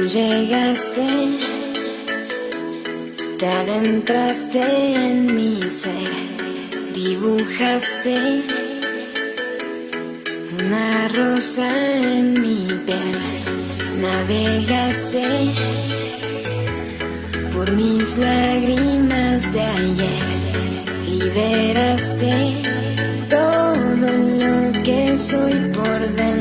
llegaste, te adentraste en mi ser, dibujaste una rosa en mi piel, navegaste por mis lágrimas de ayer, liberaste todo lo que soy por dentro.